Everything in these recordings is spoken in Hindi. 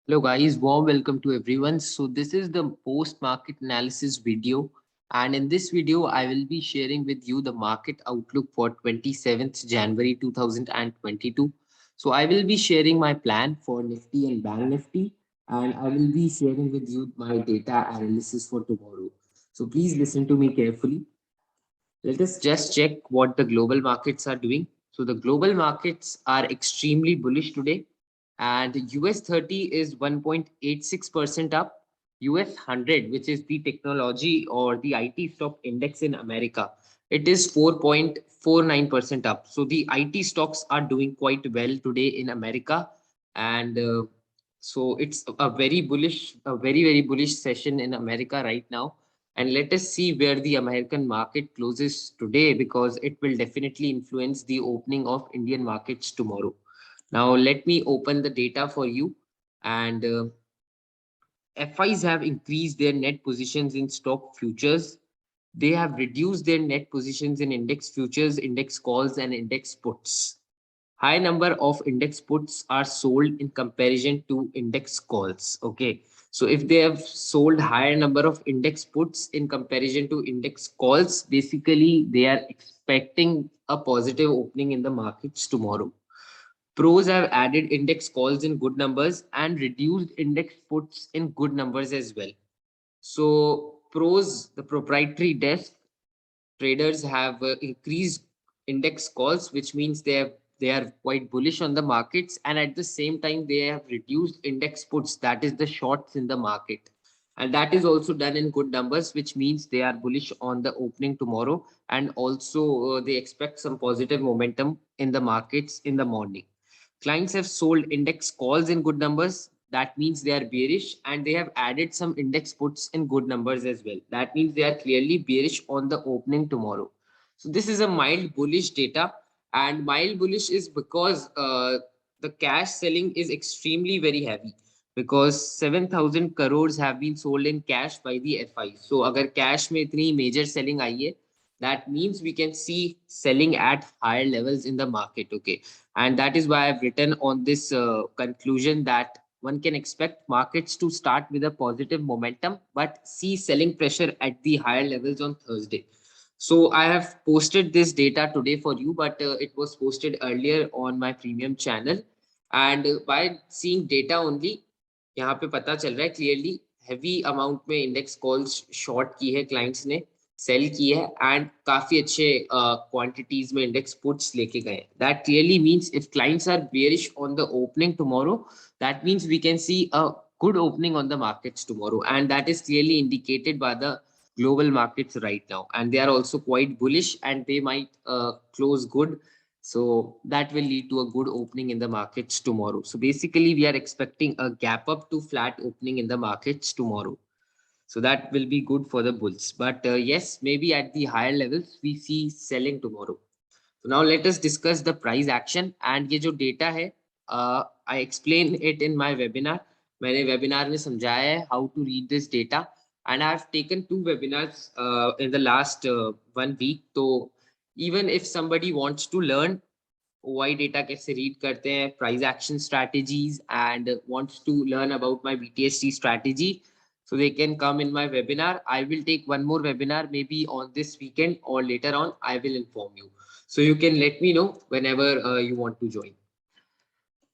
Hello guys, warm welcome to everyone. So this is the post-market analysis video, and in this video I will be sharing with you the market outlook for 27th January 2022. So I will be sharing my plan for Nifty and Bank Nifty, and I will be sharing with you my data analysis for tomorrow. So please listen to me carefully. Let us just check what the global markets are doing. So the global markets are extremely bullish today, and US 30 is 1.86% up. US 100, which is the technology or the IT stock index in America, it is 4.49% up. So the IT stocks are doing quite well today in America, and so it's a very bullish, a very bullish session in America right now. And let us see where the American market closes today because it will definitely influence the opening of Indian markets tomorrow. Now, let me open the data for you. And FIs have increased their net positions in stock futures. They have reduced their net positions in index futures, index calls, and index puts. High number of index puts are sold in comparison to index calls. Okay. So if they have sold higher number of index puts in comparison to index calls, basically they are expecting a positive opening in the markets tomorrow. Pros have added index calls in good numbers and reduced index puts in good numbers as well. So pros, the proprietary desk traders have increased index calls, which means they are quite bullish on the markets, and at the same time they have reduced index puts, that is the shorts in the market, and that is also done in good numbers, which means they are bullish on the opening tomorrow, and also they expect some positive momentum in the markets in the morning. Clients have sold index calls in good numbers. That means they are bearish, and they have added some index puts in good numbers as well. That means they are clearly bearish on the opening tomorrow. So this is a mild bullish data, and mild bullish is because the cash selling is extremely very heavy because 7,000 crores have been sold in cash by the FI. So अगर cash में इतनी major selling आई है, that means we can see selling at higher levels in the market. Okay, and that is why I've written on this conclusion that one can expect markets to start with a positive momentum but see selling pressure at the higher levels on Thursday. So I have posted this data today for you, but it was posted earlier on my premium channel. And by seeing data only, यहाँ पे पता चल रहा है क्लियरली हैवी अमाउंट में इंडेक्स कॉल्स शॉर्ट की है क्लाइंट्स ने, सेल की है, एंड काफी अच्छे क्वांटिटीज में इंडेक्स पुट्स लेके गए. That clearly means if clients are bearish on the opening tomorrow, that means we can see a good opening on the markets tomorrow, and that is clearly indicated by the global markets right now, and they are also quite bullish, and they might close good. So that will lead to a good opening in the markets tomorrow. So basically we are expecting a gap up to flat opening in the markets tomorrow. So that will be good for the bulls. But yes, maybe at the higher levels we see selling tomorrow. So now let us discuss the price action. And ये जो data है, I explain it in my webinar. मैंने webinar में समझाया है how to read this data. And I have taken two webinars in the last 1 week. So even if somebody wants to learn OI data कैसे read करते हैं, price action strategies, and wants to learn about my BTST strategy, so they can come in my webinar. I will take one more webinar maybe on this weekend, or later on I will inform you. So you can let me know whenever you want to join.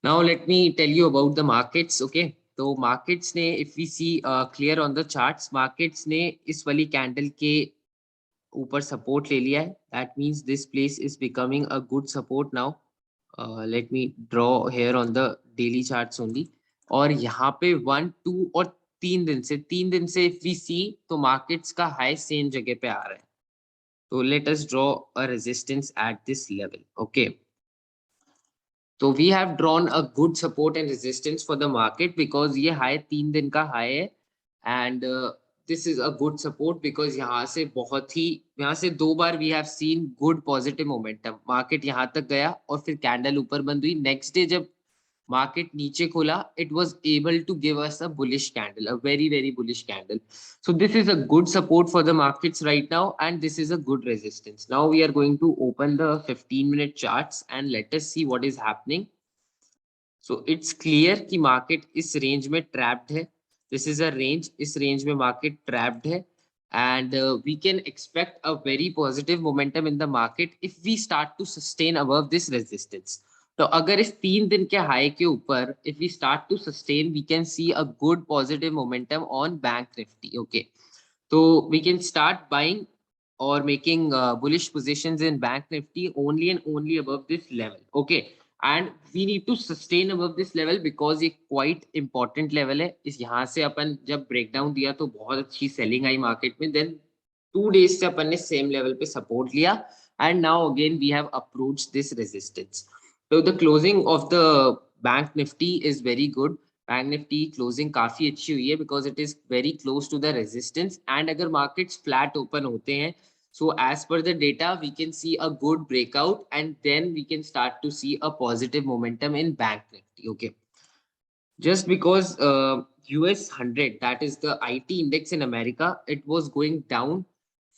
Now let me tell you about the markets. Okay, तो markets ने, if we see clear on the charts, markets ने इस वाली candle के ऊपर सपोर्ट ले लिया है. That means this place is becoming a good support now. Let me draw here on the daily charts only. और यहाँ पे 1 2 और 3 दिन से इफ वी सी, तो मार्केट्स का हाई सेम जगह पे आ रहा है. तो let us draw a resistance at this level. Okay, तो we have drawn a good support and resistance for the market because ये हाई 3 दिन का हाई है. And this is a good support because यहाँ से 2 बार we have seen good positive momentum. Market यहाँ तक गया और फिर कैंडल ऊपर बंद हुई. नेक्स्ट डे जब market नीचे खोला, it was able to give us a bullish candle, a very bullish candle. So this is a good support for the markets right now, and this is a good resistance. Now we are going to open the 15-minute charts and let us see what is happening. So it's clear कि मार्केट इस रेंज में ट्रैप्ड है. दिस इज अ रेंज, इस रेंज में मार्केट ट्रैप्ड है. And we can expect a very positive momentum in the market if we start to sustain above this resistance. तो अगर इस 3 दिन के हाई के ऊपर if we start to sustain, we can see a good positive momentum on bank nifty. Okay, so we can start buying or making bullish positions in bank nifty only and only above this level. Okay, and we need to sustain above this level because ये quite important level है. इस यहाँ से अपन जब breakdown दिया तो बहुत अच्छी selling आई market में. Then 2 days से अपन ने same level पे support लिया and now again we have approached this resistance. So the closing of the bank nifty is very good. Bank Nifty closing काफी अच्छी हुई है because it is very close to the resistance. And अगर मार्केट्स फ्लैट ओपन होते हैं, so as per the data we can see a good breakout and then we can start to see a positive momentum in bank nifty. Okay, just because US 100, that is the IT index in America, it was going down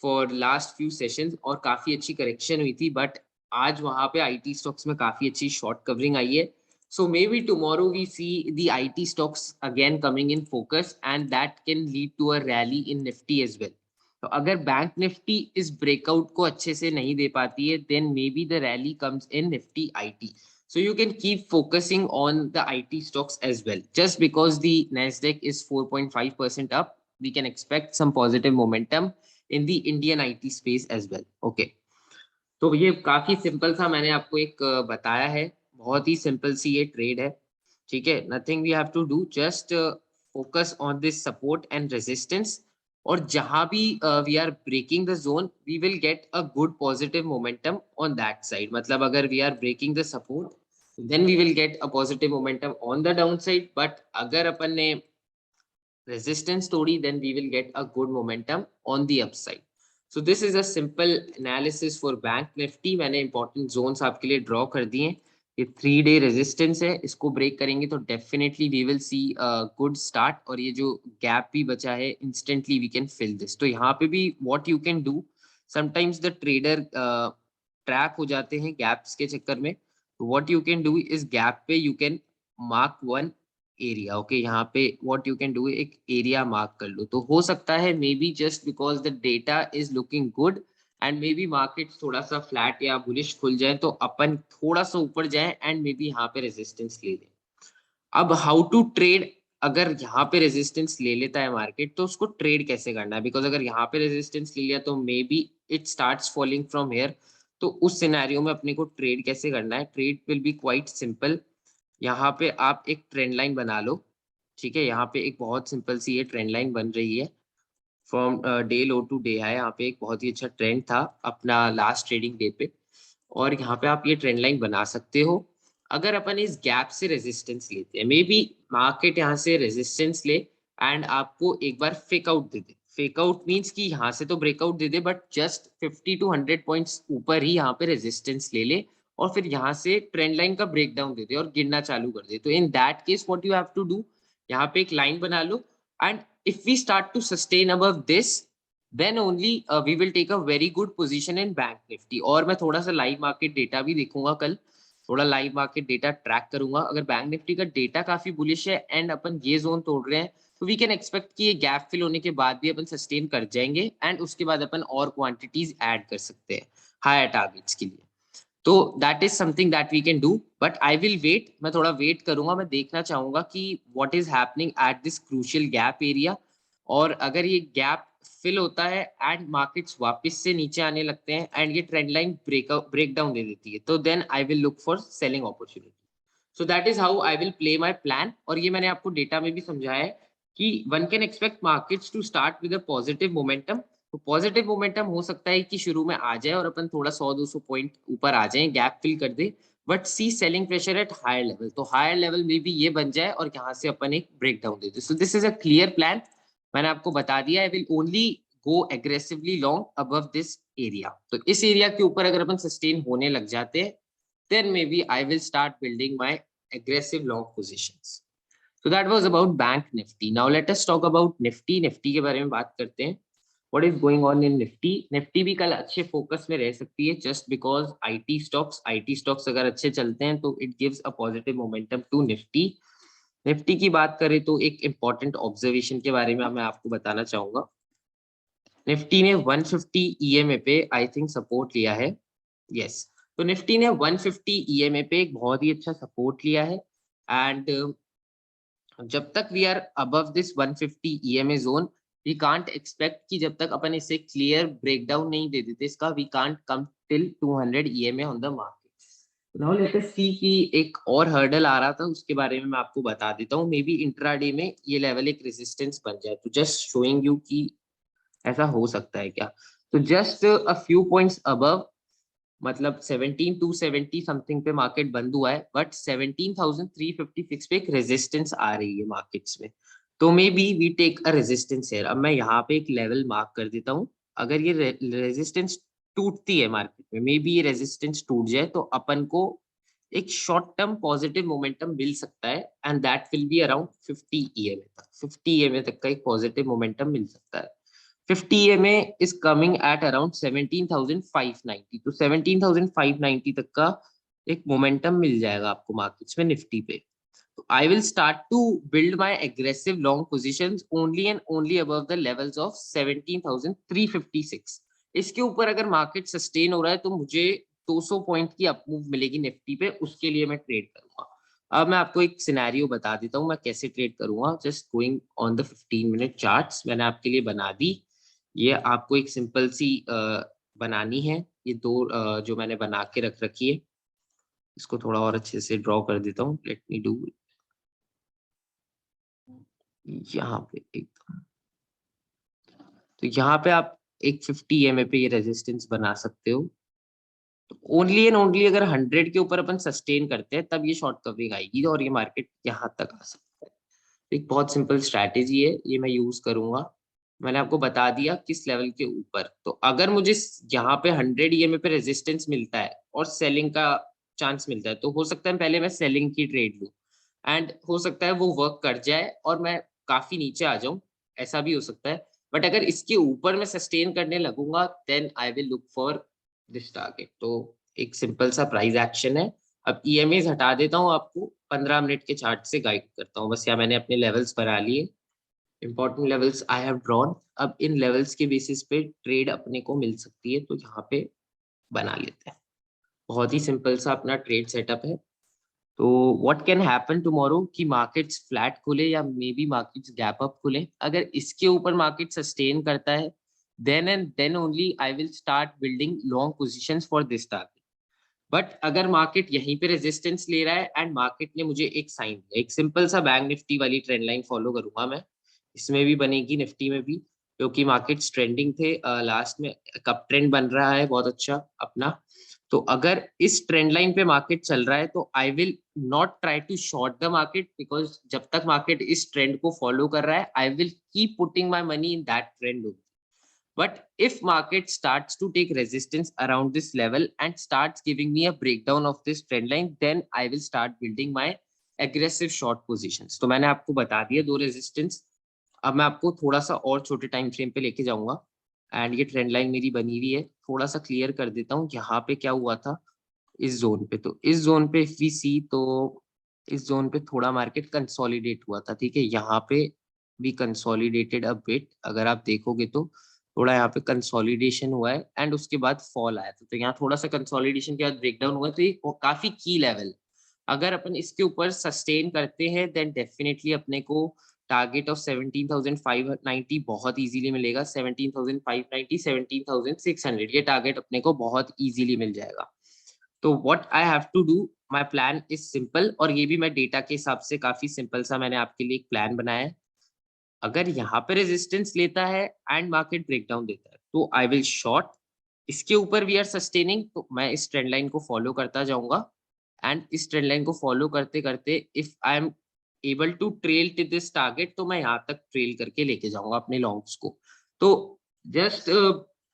for last few sessions और काफी अच्छी करेक्शन हुई थी. बट आज वहां पे IT स्टॉक्स में काफी अच्छी शॉर्ट कवरिंग आई है. So maybe tomorrow we see the IT stocks again coming in focus and that can lead to a rally in Nifty as well. तो अगर बैंक निफ्टी इस ब्रेकआउट को अच्छे से नहीं दे पाती है then maybe the rally comes in Nifty IT. So you can keep focusing on the IT stocks as well. Just because the Nasdaq is 4.5% up, we can expect some positive momentum in the Indian IT space as well. Okay. तो ये काफी सिंपल सा मैंने आपको एक बताया है. बहुत ही सिंपल सी ये ट्रेड है. ठीक है, nothing we have to do, just focus on this support and resistance. और जहां भी we are breaking the zone we will get a good positive momentum on that side. मतलब अगर we are breaking the support then we will get a positive momentum on the downside. But अगर अपन ने resistance तोड़ी then we will get a good momentum on the upside. So this is a simple analysis for bank nifty. मैंने important zones आपके लिए draw कर दिए. ये 3-day resistance है, इसको break करेंगे तो definitely we will see a good start. और ये जो gap भी बचा है instantly we can fill this. तो यहाँ पे भी what you can do, sometimes the trader track हो जाते हैं gaps के चक्कर में. What you can do is gap पे you can mark one area. Okay, यहाँ पे what you can do एक area mark कर लो. तो हो सकता है maybe just because the data is looking good and maybe markets थोड़ा सा flat या bullish खुल जाए तो अपन थोड़ा सा ऊपर जाए and maybe यहाँ पे resistance ले लें. अब how to trade, अगर यहाँ पे रेजिस्टेंस ले लेता है मार्केट तो उसको ट्रेड कैसे करना है. बिकॉज अगर यहाँ पे रेजिस्टेंस ले लिया तो may be it starts falling from here. तो उस सिनेरियो में अपने को ट्रेड कैसे करना है, trade will be quite simple. यहाँ पे आप एक ट्रेंड लाइन बना लो. ठीक है, यहाँ पे एक बहुत सिंपल सी ये ट्रेंड लाइन बन रही है from day low to day high. यहाँ पे एक बहुत ही अच्छा ट्रेंड था अपना लास्ट ट्रेडिंग डे पे और यहाँ पे आप ये ट्रेंड लाइन बना सकते हो. अगर अपन इस गैप से रेजिस्टेंस लेते हैं, मे बी मार्केट यहाँ से रेजिस्टेंस ले एंड आपको एक बार फेक आउट दे दे. फेक आउट मीन्स कि यहाँ से तो breakout they they but just 50 to 100 points ऊपर ही यहाँ पे रेजिस्टेंस ले ले और फिर यहाँ से ट्रेंड लाइन का ब्रेकडाउन दे दे और गिरना चालू कर दे. तो in that case what you have to do, यहाँ पे एक लाइन बना लो and if we start to sustain above this then only we will take a very good position in bank nifty. और मैं थोड़ा सा लाइव मार्केट डेटा भी देखूंगा कल, थोड़ा लाइव मार्केट डेटा ट्रैक करूंगा. अगर बैंक निफ्टी का डेटा काफी बुलिश है एंड अपन ये जोन तोड़ रहे हैं तो वी कैन एक्सपेक्ट कि ये गैप फिल होने के बाद भी अपन सस्टेन कर जाएंगे एंड उसके बाद अपन और क्वांटिटीज ऐड कर सकते हैं हायर टारगेट्स के लिए. तो that is something that we can do but I will wait. मैं थोड़ा वेट करूंगा, मैं देखना चाहूंगा कि what is happening at this crucial gap area. और अगर ये गैप फिल होता है एंड मार्केट्स वापस से नीचे आने लगते हैं एंड ये ट्रेंड लाइन ब्रेक डाउन दे देती है तो then I will look for selling opportunity. So that is how I will play my plan. और ये मैंने आपको डेटा में भी समझाया है कि one can expect markets to start with a positive momentum. तो पॉजिटिव मोमेंटम हो सकता है कि शुरू में आ जाए और अपन थोड़ा 100-200 पॉइंट ऊपर आ जाए, गैप फिल कर दे, but see selling pressure at higher level. तो हायर लेवल में भी ये बन जाए और यहाँ से अपन एक ब्रेक डाउन दे दे. So this is a clear plan. मैंने आपको बता दिया I will only go aggressively long above this area. तो इस एरिया के ऊपर अगर अपन सस्टेन होने लग जाते हैं then maybe I will start building my aggressive long positions. So that was about bank nifty. Now let us talk about nifty. Nifty के बारे में बात करते हैं. What is going on in Nifty? Nifty भी कल अच्छे फोकस में रह सकती है जस्ट बिकॉज आईटी स्टॉक्स अगर अच्छे चलते हैं तो it gives a positive momentum to Nifty. Nifty की बात करें तो एक इंपॉर्टेंट ऑब्जर्वेशन के बारे में मैं आपको बताना चाहूंगा। निफ्टी ने 150 ईएमए पे आई थिंक सपोर्ट लिया है। यस, तो निफ्टी ने 150 ईएमए पे एक बहुत ही अच्छा सपोर्ट लिया है। एंड जब तक we are above this 150 EMA zone, we can't expect कि जब तक अपन इसे क्लियर ब्रेकडाउन नहीं दे देते इसका, we can't come till 200 EMA on the market. Now let us see कि एक और हर्डल आ रहा था, उसके बारे में मैं आपको बता देता हूँ। मे बी इंट्राडे में ये लेवल एक रेजिस्टेंस बन जाए, तो जस्ट शोइंग यू कि ऐसा हो सकता है क्या। तो just a few points above, मतलब 17,270 समथिंग पे मार्केट बंद हुआ है, बट 17,356 पे एक रेजिस्टेंस आ रही है मार्केट्स में। तो maybe we take a resistance है। अब मैं यहाँ पे एक लेवल मार्क कर देता हूँ। अगर ये रेजिस्टेंस टूटती है मार्केट में, मे बी ये रेजिस्टेंस टूट जाए, तो अपन को एक शॉर्ट टर्म पॉजिटिव मोमेंटम मिल सकता है, and that will be around 50 EMA तक। 50 ईएमए तक का एक पॉजिटिव मोमेंटम मिल सकता है। 50 EMA is coming at around 17,590, तो 17,590 तक का एक मोमेंटम मिल जाएगा आपको मार्केट्स में निफ्टी पे। तो I will start to build my aggressive long positions only and only above the levels of 17,356। इसके ऊपर अगर मार्केट सस्टेन हो रहा है तो मुझे 200 पॉइंट की अपमूव मिलेगी निफ्टी पे, उसके लिए मैं ट्रेड करूंगा। अब मैं आपको एक सिनेरियो बता देता हूँ मैं कैसे ट्रेड करूंगा। Just going on the 15 minute charts मैंने आपके लिए बना दी। ये आपको एक सिंपल सी बनानी है। ये दो जो मैंने बना के रख रखी है, इसको थोड़ा और अच्छे से ड्रॉ कर देता हूँ। लेट मी डू यहाँ पे एक, तो यहाँ पे आप एक 50 EMA पे ये रेजिस्टेंस बना सकते हो। तो ओनली एंड ओनली अगर 100 के ऊपर अपन सस्टेन करते हैं तब ये शॉर्ट कवरिंग आएगी और ये मार्केट यहाँ तक आ सकता है। एक बहुत सिंपल स्ट्रैटेजी है, ये मैं यूज करूंगा। मैंने आपको बता दिया किस लेवल के ऊपर। तो अगर मुझे यहाँ पे 100 EMA पे रेजिस्टेंस मिलता है और सेलिंग का चांस मिलता है, तो हो सकता है पहले मैं सेलिंग की ट्रेड लूं, एंड हो सकता है वो वर्क कर जाए और मैं काफी नीचे आ जाऊं, ऐसा भी हो सकता है। बट अगर इसके ऊपर मैं सस्टेन करने लगूंगा, then I will look for this target. तो एक सिंपल सा प्राइस एक्शन है। अब ईएमएस हटा देता हूँ, आपको 15 मिनट के चार्ट से गाइड करता हूँ। बस यहाँ मैंने अपने लेवल्स बना लिए, important levels I have drawn. अब इन लेवल्स के बेसिस पे ट्रेड अपने को मिल सकती है, तो यहाँ पे बना लेते हैं। बहुत ही सिंपल सा अपना ट्रेड सेटअप है। तो व्हाट कैन हैपन टुमारो कि मार्केट्स फ्लैट खुले या maybe markets gap up खुले। अगर इसके ऊपर मार्केट सस्टेन करता है, then and then only I will start building long positions for this target. But अगर मार्केट यहीं पे रेजिस्टेंस ले रहा है एंड मार्केट ने मुझे एक साइन दिया, एक सिंपल सा बैंक निफ्टी वाली ट्रेंड लाइन फॉलो करूंगा मैं, इसमें भी बनेगी निफ्टी में भी, क्योंकि मार्केट्स ट्रेंडिंग थे लास्ट में। कप ट्रेंड बन रहा है बहुत अच्छा अपना। तो अगर इस ट्रेंड लाइन पे मार्केट चल रहा है तो I will not try to short the market, because जब तक मार्केट इस ट्रेंड को फॉलो कर रहा है I will keep putting my money in that trend. But if market starts to take resistance around this level and starts giving me a breakdown of this trend line, then I will start building my aggressive short positions. तो मैंने आपको बता दिया दो रेजिस्टेंस। अब मैं आपको थोड़ा सा और छोटे टाइम फ्रेम पे लेके जाऊंगा। एंड ये ट्रेंड लाइन मेरी बनी हुई है, थोड़ा सा क्लियर कर देता हूँ यहाँ पे क्या हुआ था इस जोन पे। तो इस जोन पे इफ वी सी, तो इस जोन पे थोड़ा मार्केट कंसोलिडेट हुआ था, ठीक है। यहाँ पे भी कंसोलिडेटेड अ बिट, अगर आप देखोगे तो थोड़ा यहाँ पे कंसोलिडेशन हुआ है एंड उसके बाद फॉल आया था। तो यहाँ थोड़ा सा कंसोलिडेशन के बाद ब्रेकडाउन हुआ, तो ये काफी की लेवल। अगर अपन इसके ऊपर सस्टेन करते हैं देन डेफिनेटली अपने को टारगेट ऑफ 17,590 बहुत इजीली मिलेगा। 17,590, 17,600 ये टारगेट अपने को बहुत इजीली मिल जाएगा। तो what I have to do, my plan is simple, और ये भी मैं डेटा के हिसाब से काफी सिंपल सा मैंने आपके लिए एक प्लान बनाया है। अगर यहाँ पे रेजिस्टेंस लेता है एंड मार्केट ब्रेकडाउन देता है तो आई विल शॉर्ट। इसके ऊपर वी आर सस्टेनिंग, तो मैं इस ट्रेंड लाइन को फॉलो करता जाऊंगा। एंड इस ट्रेंड लाइन को फॉलो करते करते if I am able to trail to this target, तो मैं यहाँ तक ट्रेल करके लेके जाऊंगा अपने लॉन्ग्स को। तो जस्ट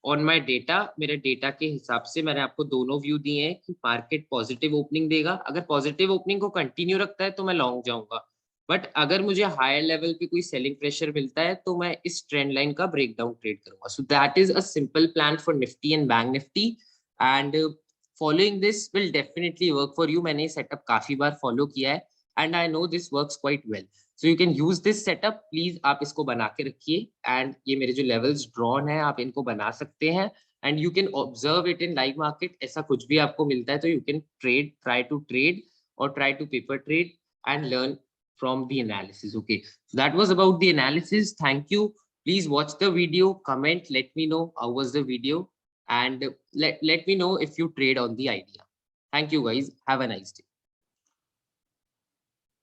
ऑन माय डेटा, मेरे डेटा के हिसाब से मैंने आपको दोनों व्यू दिए हैं कि मार्केट पॉजिटिव ओपनिंग देगा। अगर पॉजिटिव ओपनिंग को कंटिन्यू रखता है तो मैं लॉन्ग जाऊंगा, बट अगर मुझे हायर लेवल पे कोई सेलिंग प्रेशर मिलता है तो मैं इस ट्रेंड लाइन का ब्रेकडाउन ट्रेड करूंगा. सो that is a simple plan for Nifty and bank Nifty. And following this will definitely work for you. मैंने ये सेटअप काफी बार फॉलो किया है and I know this works quite well. So you can use this setup. Please आप इसको बना के रखिए. एंड ये मेरे जो लेवल्स ड्रॉन है आप इनको बना सकते हैं. And you can observe it in live market. ऐसा कुछ भी आपको मिलता है तो you can trade, try to trade और try to paper trade and learn from the analysis. Okay, so that was about the analysis. Thank you. Please watch the video, comment, let me know how was the video, and let me know if you trade on the idea. Thank you guys. Have a nice day.